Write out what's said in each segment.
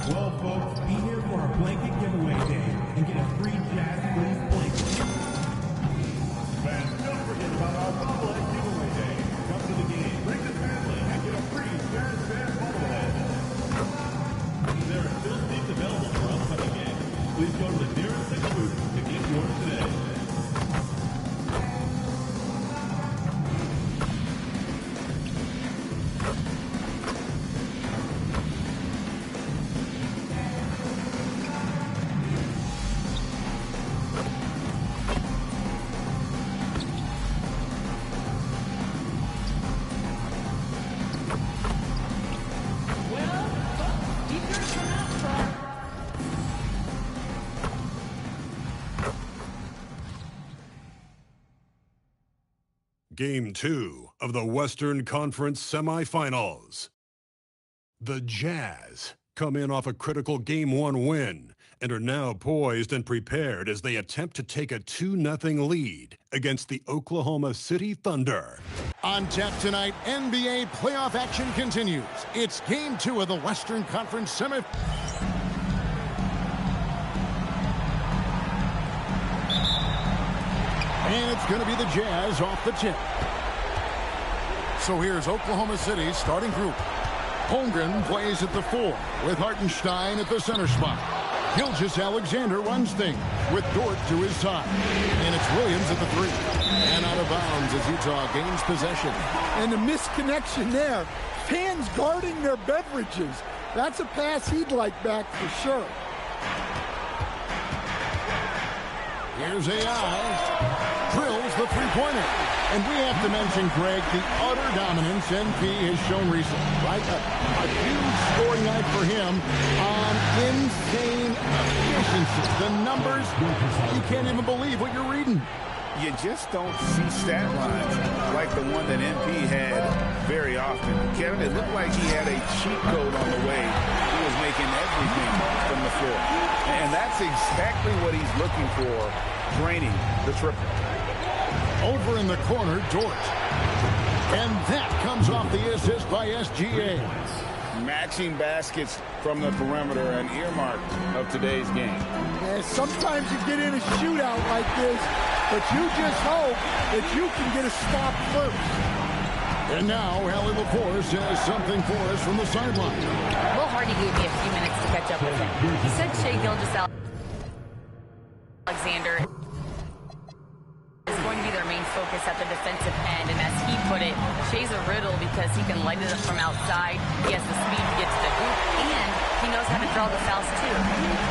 Well, folks, be here for our blanket giveaway day and get a free Jazz Please blanket. Fans, don't forget about our bobblehead giveaway day. Come to the game, bring the family, and get a free Jazz fan bobblehead. There are still seats available for upcoming games. Please go to the nearest Six booth to get yours today. Game 2 of the Western Conference semifinals. The Jazz come in off a critical Game 1 win and are now poised and prepared as they attempt to take a 2-0 lead against the Oklahoma City Thunder. On tap tonight, NBA playoff action continues. It's Game 2 of the Western Conference semifinals. And it's going to be the Jazz off the tip. So here's Oklahoma City's starting group. Holmgren plays at the 4 with Hartenstein at the center spot. Gilgeous-Alexander runs things with Dort to his side. And it's Williams at the 3. And out of bounds as Utah gains possession. And the misconnection there. Fans guarding their beverages. That's a pass he'd like back for sure. Here's AI. Drills the three-pointer. And we have to mention, Greg, the utter dominance NP has shown recently, right? A huge scoring night for him on insane efficiency. The numbers, you can't even believe what you're reading. You just don't see stat lines like the one that NP had very often. Kevin, it looked like he had a cheat code on the way. He was making everything from the floor. And that's exactly what he's looking for, draining the triple. Over in the corner, Dort. And that comes off the assist by SGA. Matching baskets from the perimeter, an earmark of today's game. Yeah, sometimes you get in a shootout like this, but you just hope that you can get a stop first. And now, Allie LaForce has something for us from the sideline. Will Hardy gave me a few minutes to catch up with him. He said Shai Gilgeous-Alexander is going to be their main focus at the defensive end, and as he put it, Shai's a riddle because he can light it up from outside, he has the speed to get to the hoop, and he knows how to draw the fouls too.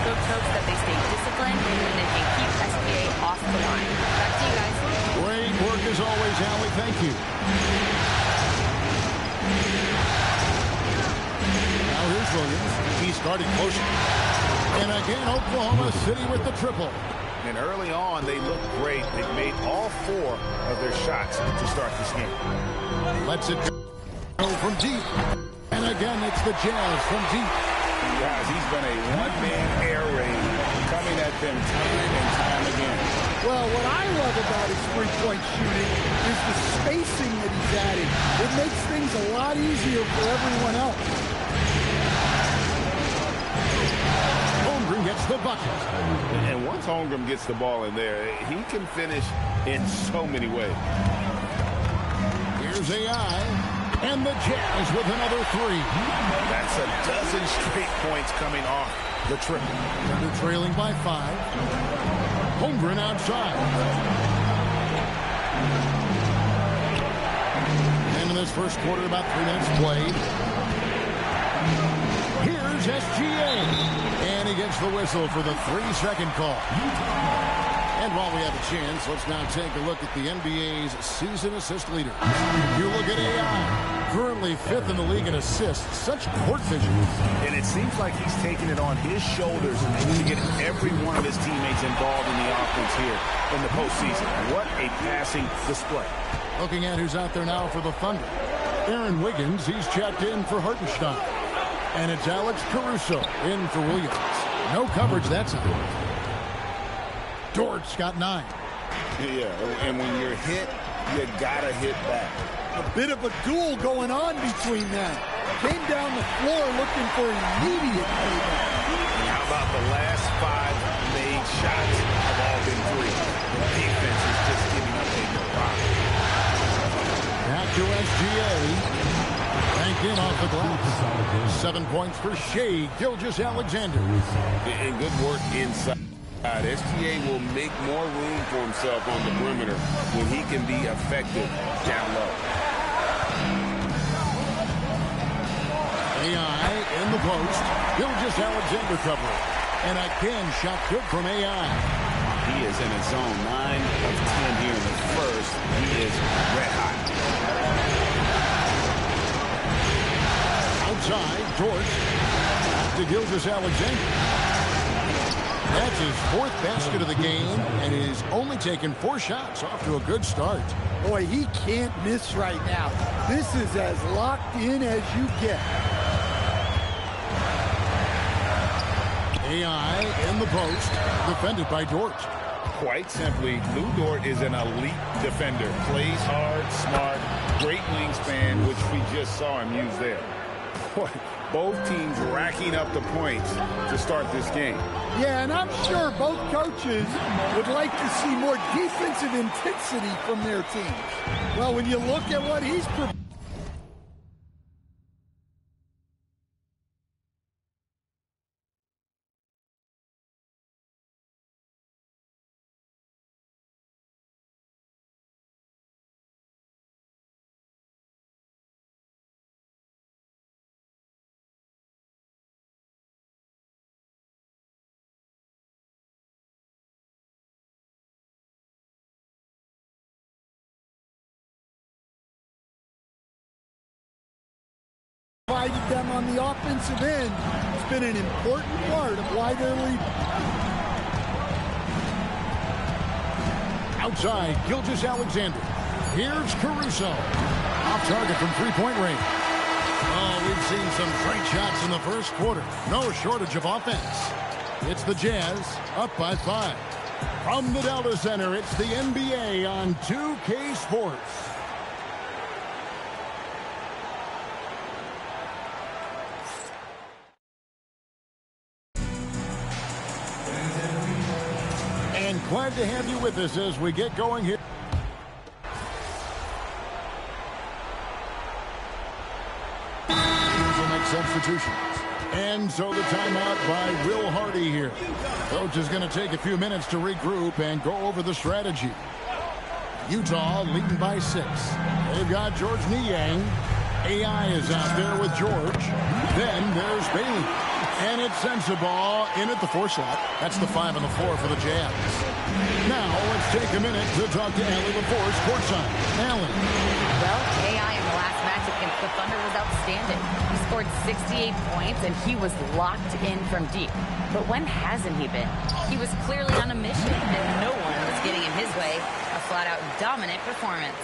Coach hopes that they stay disciplined and they can keep SBA off the line. Back to you guys. Great work as always, Allie. Thank you. Now here's Williams. He's guarding motion. And again, Oklahoma City with the triple. And early on, they look great. They've made all 4 of their shots to start this game. Lets it go from deep. And again, it's the Jazz from deep. Guys, he's been a one-man air raid coming at them time and time again. Well, what I love about his three-point shooting is the spacing that he's adding. It makes things a lot easier for everyone else. Holmgren gets the bucket. And once Holmgren gets the ball in there, he can finish in so many ways. Here's AI. And the Jazz with another 3. That's a dozen straight points coming off the triple. They're trailing by 5. Holmgren outside. And in this first quarter, about 3 minutes played. Here's SGA. And he gets the whistle for the 3-second call. And while we have a chance, let's now take a look at the NBA's season assist leader. You look at AI, currently 5th in the league in assists. Such court vision. And it seems like he's taking it on his shoulders to get every one of his teammates involved in the offense here in the postseason. What a passing display. Looking at who's out there now for the Thunder. Aaron Wiggins, he's checked in for Hartenstein. And it's Alex Caruso in for Williams. No coverage that time. Dort's got 9. Yeah, and when you're hit, you gotta hit back. A bit of a duel going on between them. Came down the floor looking for immediate payback. And how about the last 5 made shots have all been 3? The defense is just giving up a rock. Back to SGA. Banked in off the glass. 7 points for Shai Gilgeous-Alexander. And good work inside. SGA will make more room for himself on the perimeter when he can be effective down low. AI in the post. Gilgeous-Alexander covering. And again, shot good from AI. He is in a zone 9 of 10 here in the first. He is red hot. Outside, Dort. Back to Gilgeous-Alexander. That's his 4th basket of the game, and he's only taken 4 shots off to a good start. Boy, he can't miss right now. This is as locked in as you get. AI in the post, defended by Dort. Quite simply, Lou Dort is an elite defender. Plays hard, smart, great wingspan, which we just saw him use there. Both teams racking up the points to start this game. Yeah, and I'm sure both coaches would like to see more defensive intensity from their teams. Well, when you look at what he's providing. Provided them on the offensive end. It's been an important part of why they're leading. Outside, Gilgeous-Alexander. Here's Caruso. Off target from three-point range. Oh, we've seen some great shots in the first quarter. No shortage of offense. It's the Jazz up by 5. From the Delta Center, it's the NBA on 2K Sports. And glad to have you with us as we get going here. We'll make substitutions. And so the timeout by Will Hardy here. Coach is going to take a few minutes to regroup and go over the strategy. Utah leading by 6. They've got George Niang. AI is out there with George. Then there's Bailey. And it's Sensabaugh in at the 4 slot. That's the 5 on the floor for the Jazz. Now let's take a minute to talk to Allie LaForce courtside. Allie. Well, AI in the last match against the Thunder was outstanding. He scored 68 points, and he was locked in from deep. But when hasn't he been? He was clearly on a mission, and no one was getting in his way. A flat-out dominant performance.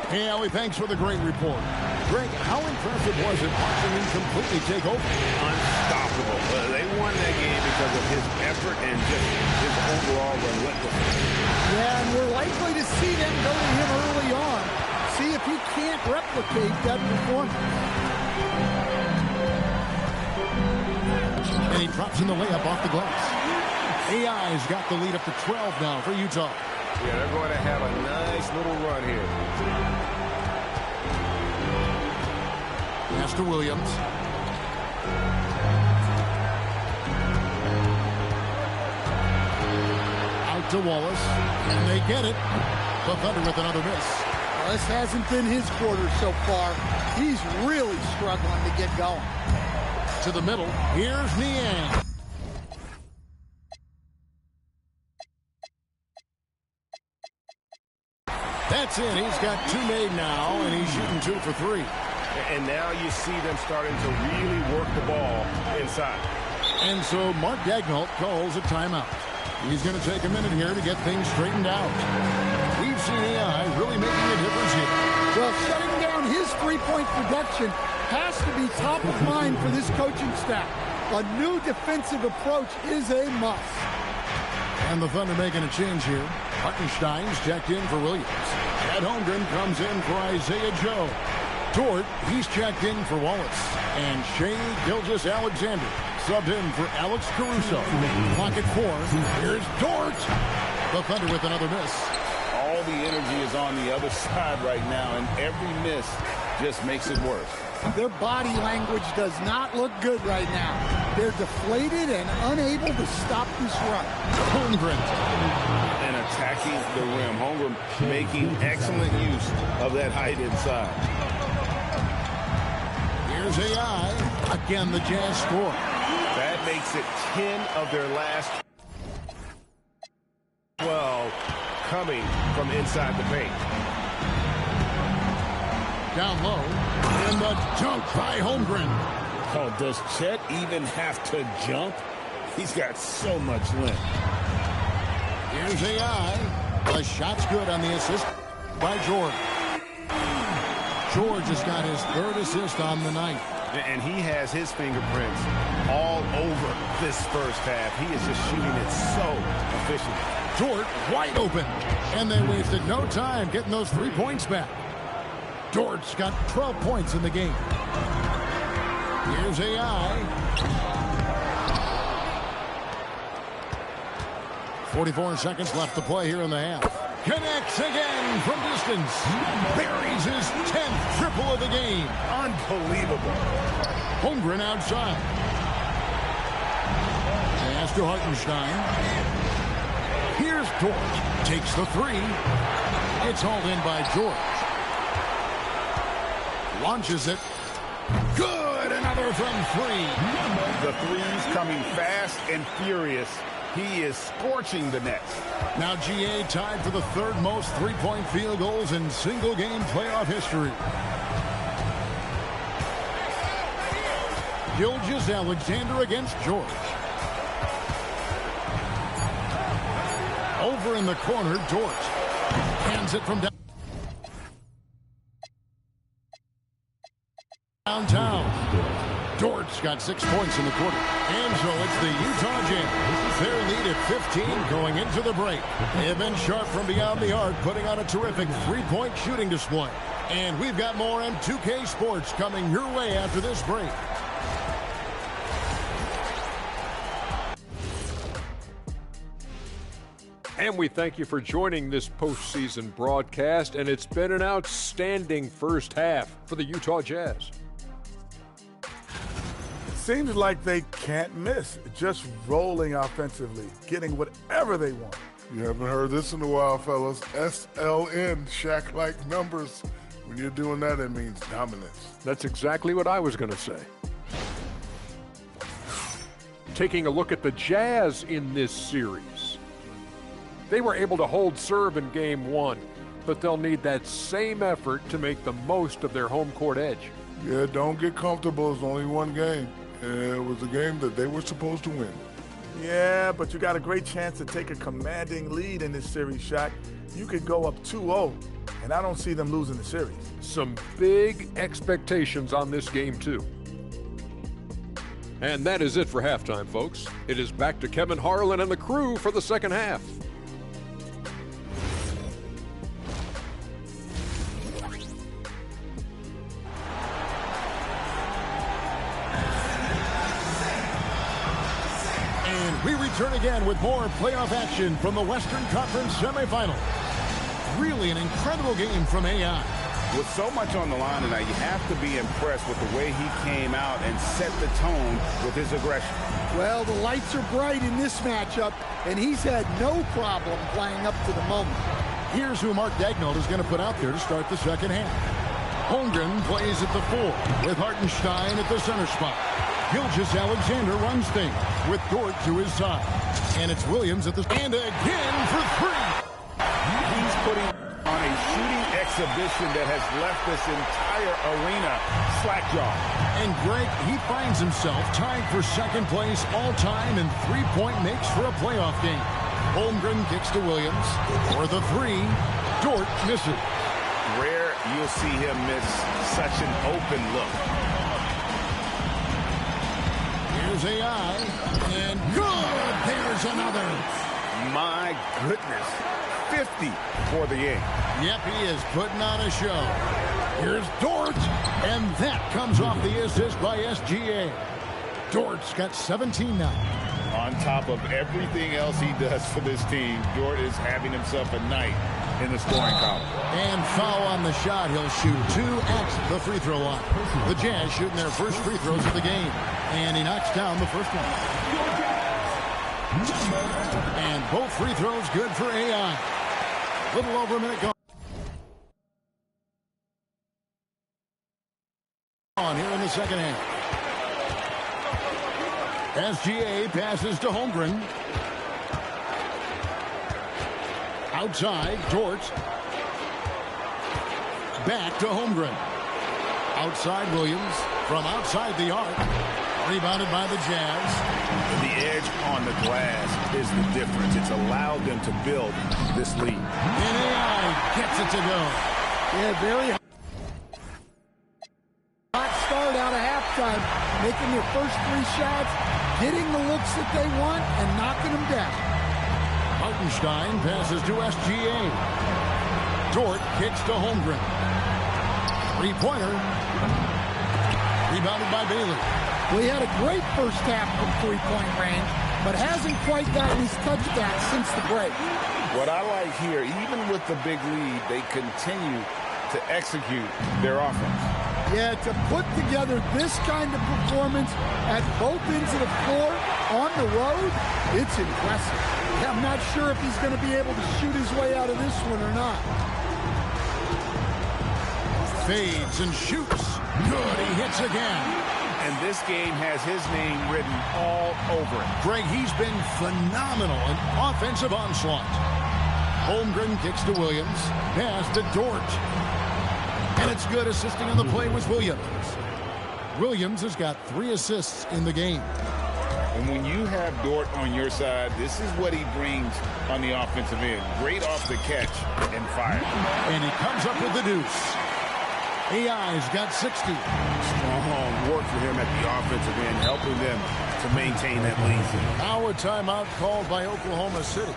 Hey, Allie, thanks for the great report. Greg, how impressive was it watching him completely take over? Unstoppable. They won that game because of his effort and just his overall relentlessness. Yeah, and we're likely to see them go to him early on. See if he can't replicate that performance. And he drops in the layup off the glass. AI's got the lead up to 12 now for Utah. Yeah, they're going to have a nice little run here. Pass to Williams. Out to Wallace. And they get it. The Thunder with another miss. Well, this hasn't been his quarter so far. He's really struggling to get going. To the middle. Here's Niang. That's it. He's got 2 made now, and he's shooting 2 for 3. And now you see them starting to really work the ball inside. And so Mark Daigneault calls a timeout. He's going to take a minute here to get things straightened out. We've seen AI really making a difference here. Well, shutting down his three-point production has to be top of mind for this coaching staff. A new defensive approach is a must. And the Thunder making a change here. Hartenstein's checked in for Williams. Chet Holmgren comes in for Isaiah Joe. Dort, he's checked in for Wallace. And Shea Gilgeous-Alexander subbed in for Alex Caruso. Clock at 4. Here's Dort. The Thunder with another miss. All the energy is on the other side right now, and every miss just makes it worse. Their body language does not look good right now. They're deflated and unable to stop this run. Holmgren. And attacking the rim. Holmgren making excellent use of that height inside. Here's AI. Again, the Jazz score. That makes it 10 of their last 12 coming from inside the paint. Down low. And the dunk by Holmgren. Oh, does Chet even have to jump? He's got so much length. Here's AI. The shot's good on the assist by George. George has got his third assist on the night. And he has his fingerprints all over this first half. He is just shooting it so efficiently. Dort wide open. And they wasted no time getting those 3 points back. Dort's got 12 points in the game. Here's AI. 44 seconds left to play here in the half. Connects again from distance. Buries his 10th triple of the game. Unbelievable. Holmgren outside. Pass to Hartenstein. Here's Dort. Takes the 3. It's hauled in by George. Launches it. Good! Another from 3. The threes coming fast and furious. He is scorching the nets. Now GA tied for the third most three-point field goals in single-game playoff history. Gilgeous-Alexander against George. Over in the corner, Dort hands it from downtown. Dort's got 6 points in the quarter. And so it's the Utah Jazz. Their lead at 15 going into the break. They have been sharp from beyond the arc, putting on a terrific three-point shooting display. And we've got more M2K Sports coming your way after this break. And we thank you for joining this postseason broadcast, and it's been an outstanding first half for the Utah Jazz. Seems like they can't miss, just rolling offensively, getting whatever they want. You haven't heard this in a while, fellas. SLN, Shaq-like numbers. When you're doing that, it means dominance. That's exactly what I was going to say. Taking a look at the Jazz in this series. They were able to hold serve in Game 1, but they'll need that same effort to make the most of their home court edge. Yeah, don't get comfortable. It's only one game. It was a game that they were supposed to win. Yeah, but you got a great chance to take a commanding lead in this series, Shaq. You could go up 2-0, and I don't see them losing the series. Some big expectations on this game, too. And that is it for halftime, folks. It is back to Kevin Harlan and the crew for the second half. We return again with more playoff action from the Western Conference semifinals. Really an incredible game from AI. With so much on the line tonight, you have to be impressed with the way he came out and set the tone with his aggression. Well, the lights are bright in this matchup, and he's had no problem playing up to the moment. Here's who Mark Daigneault is going to put out there to start the second half. Holmgren plays at the 4 with Hartenstein at the center spot. Gilgeous-Alexander runs things with Dort to his side. And it's Williams at the... And again for 3. He's putting on a shooting exhibition that has left this entire arena slack-jawed. And Greg, he finds himself tied for second place all-time in three-point makes for a playoff game. Holmgren kicks to Williams for the 3. Dort misses. Rare you'll see him miss such an open look. Here's AI, and good! There's another. My goodness. 50 for the game. Yep, he is putting on a show. Here's Dort, and that comes off the assist by SGA. Dort's got 17 now. On top of everything else he does for this team, Dort is having himself a night in the scoring column. And foul on the shot. He'll shoot 2 at the free throw line. The Jazz shooting their first free throws of the game. And he knocks down the first one. And both free throws good for AI. Little over a minute gone. On here in the second half. SGA passes to Holmgren. Outside, Dort. Back to Holmgren. Outside Williams. From outside the arc. Rebounded by the Jazz. The edge on the glass is the difference. It's allowed them to build this lead. And AI gets it to go. Yeah, very hot start out of halftime. Making their first 3 shots, getting the looks that they want, and knocking them down. Hartenstein passes to SGA. Dort kicks to Holmgren. 3-pointer. Rebounded by Bailey. Well, he had a great first half from three-point range, but hasn't quite gotten his touchdown since the break. What I like here, even with the big lead, they continue to execute their offense. Yeah, to put together this kind of performance at both ends of the floor on the road, it's impressive. Yeah, I'm not sure if he's going to be able to shoot his way out of this one or not. Fades and shoots. Good, he hits again. And this game has his name written all over it. Greg, he's been phenomenal in offensive onslaught. Holmgren kicks to Williams. Pass to Dort. And it's good. Assisting on the play was Williams. Williams has got 3 assists in the game. And when you have Dort on your side, this is what he brings on the offensive end. Great off the catch and fire. And he comes up with the deuce. AI's got 60. Strong work for him at the offensive end, helping them to maintain that lead. Now a timeout called by Oklahoma City.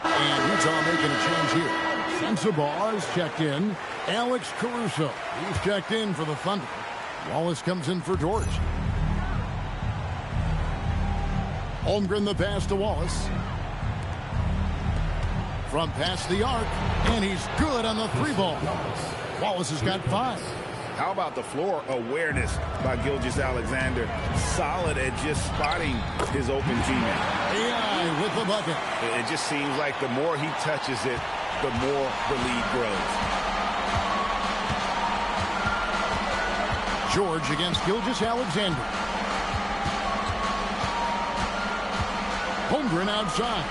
And Utah making a change here. Sensabaugh is checked in. Alex Caruso, he's checked in for the Thunder. Wallace comes in for Dort. Holmgren the pass to Wallace. From past the arc, and he's good on the 3-ball. Wallace has got 5. How about the floor awareness by Gilgeous-Alexander? Solid at just spotting his open teammate. AI with the bucket. It just seems like the more he touches it, the more the lead grows. George against Gilgeous-Alexander. Holmgren outside.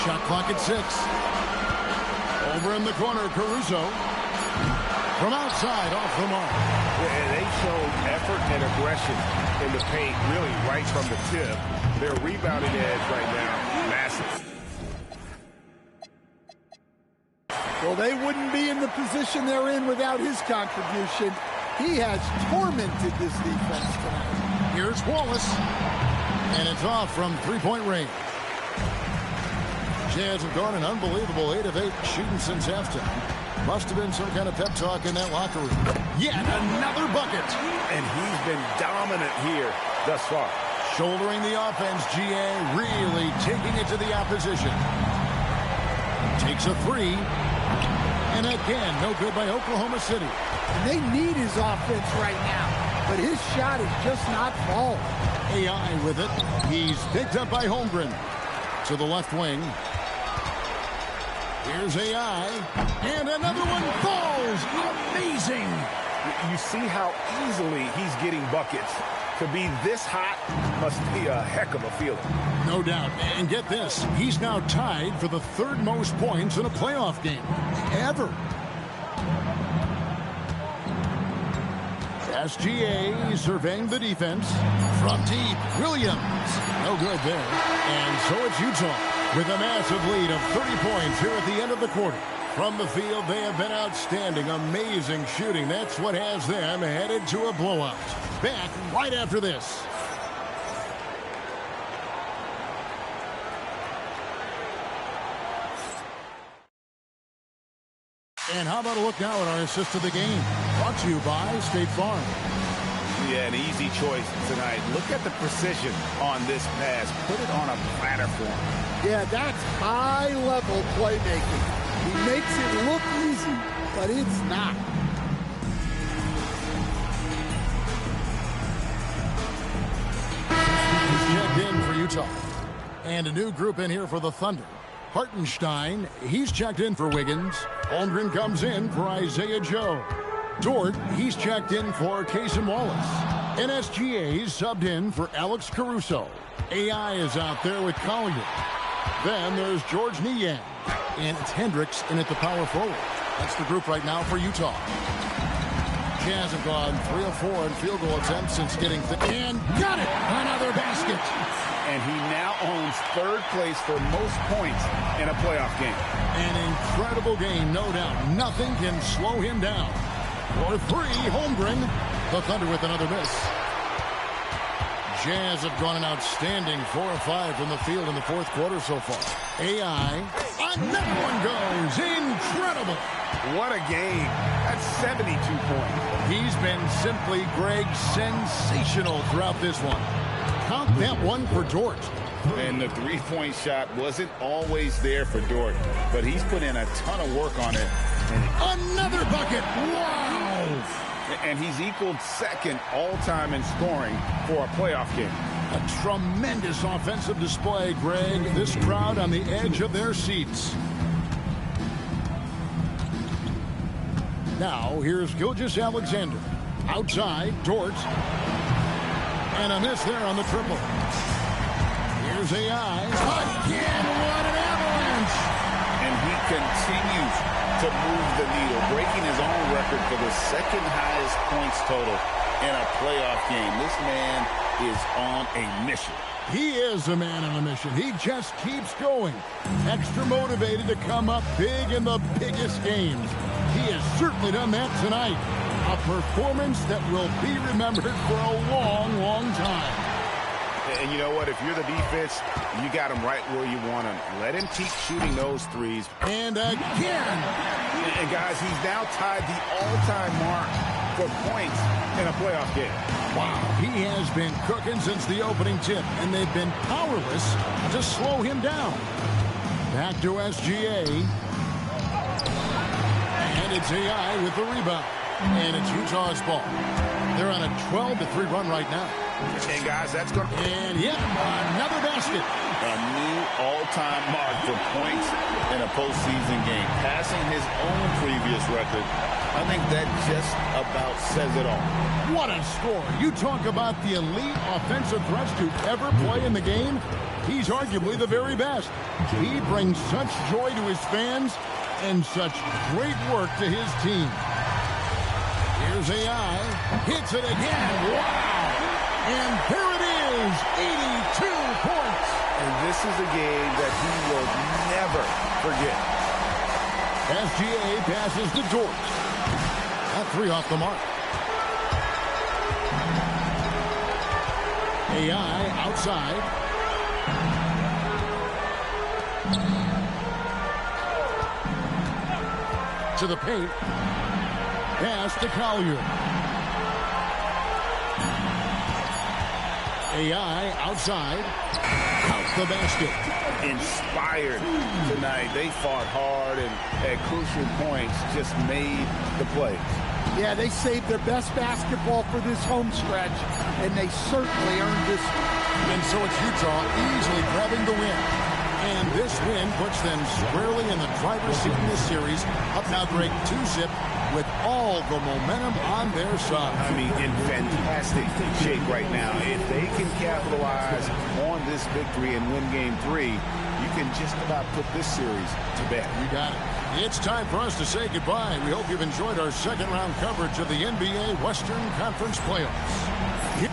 Shot clock at 6. Over in the corner, Caruso. From outside, off the mark. And they showed effort and aggression in the paint, really right from the tip. Their rebounding edge right now, massive. Well, they wouldn't be in the position they're in without his contribution. He has tormented this defense tonight. Here's Wallace. And it's off from 3-point range. Jazz have gone an unbelievable 8 of 8 shooting since halftime. Must have been some kind of pep talk in that locker room. Yet another bucket. And he's been dominant here thus far. Shouldering the offense, GA really taking it to the opposition. Takes a 3. And again, no good by Oklahoma City. And they need his offense right now. But his shot is just not falling. AI with it. He's picked up by Holmgren. To the left wing. Here's AI. And another one falls. Amazing. You see how easily he's getting buckets. To be this hot must be a heck of a feeling. No doubt. And get this. He's now tied for the 3rd most points in a playoff game ever. SGA surveying the defense. From deep, Williams. No good there. And so it's Utah with a massive lead of 30 points here at the end of the quarter. From the field, they have been outstanding. Amazing shooting. That's what has them headed to a blowout. Back right after this. And how about a look now at our assist of the game? Brought to you by State Farm. Yeah, an easy choice tonight. Look at the precision on this pass. Put it on a platter for him. Yeah, that's high-level playmaking. He makes it look easy, but it's not. He's checked in for Utah. And a new group in here for the Thunder. Hartenstein, he's checked in for Wiggins. Holmgren comes in for Isaiah Joe. Dort, he's checked in for Cason Wallace. NSGA's subbed in for Alex Caruso. AI is out there with Collier. Then there's George Niang. And it's Hendricks in at the power forward. That's the group right now for Utah. Jazz have gone 3 of 4 in field goal attempts since getting and got it! Another basket! And he now owns third place for most points in a playoff game. An incredible game, no doubt. Nothing can slow him down. For 3, Holmgren. The Thunder with another miss. Jazz have gone an outstanding 4 of 5 from the field in the fourth quarter so far. AI. Another one goes. Incredible. What a game. That's 72 points. He's been simply, Greg, sensational throughout this one. Count that one for Dort. And the three-point shot wasn't always there for Dort, but he's put in a ton of work on it. Another bucket. Wow. And he's equaled second all-time in scoring for a playoff game. A tremendous offensive display, Greg. This crowd on the edge of their seats. Now, here's Gilgeous-Alexander. Outside, Dort. And a miss there on the triple. Here's AI. Again, what an avalanche! And he continues to move the needle, breaking his own record for the second highest points total in a playoff game. This man is on a mission. He is a man on a mission. He just keeps going. Extra motivated to come up big in the biggest games. He has certainly done that tonight. A performance that will be remembered for a long, long time. And you know what? If you're the defense, you got him right where you want him. Let him keep shooting those threes. And again. And guys, he's now tied the all-time mark for points in a playoff game. Wow. He has been cooking since the opening tip, and they've been powerless to slow him down. Back to SGA. And it's AI with the rebound. And it's Utah's ball. They're on a 12-3 run right now. And guys, that's going to... And yep, another basket. A new all-time mark for points in a postseason game. Passing his own previous record. I think that just about says it all. What a score. You talk about the elite offensive threats to ever play in the game. He's arguably the very best. He brings such joy to his fans and such great work to his team. Here's AI. Hits it again. Wow. And here it is. 82 points. And this is a game that he will never forget. SGA passes to Dort. That 3 off the mark. AI outside. To the paint. Pass to Collier. AI outside. Out the basket. Inspired tonight. They fought hard and at crucial points just made the plays. Yeah, they saved their best basketball for this home stretch, and they certainly earned this one. And so it's Utah easily grabbing the win. And this win puts them squarely in the driver's seat in this series. Up now, Greg, 2-zip with all the momentum on their side. I mean, in fantastic shape right now. If they can capitalize on this victory and win Game 3, you can just about put this series to bed. You got it. It's time for us to say goodbye. We hope you've enjoyed our second round coverage of the NBA Western Conference Playoffs.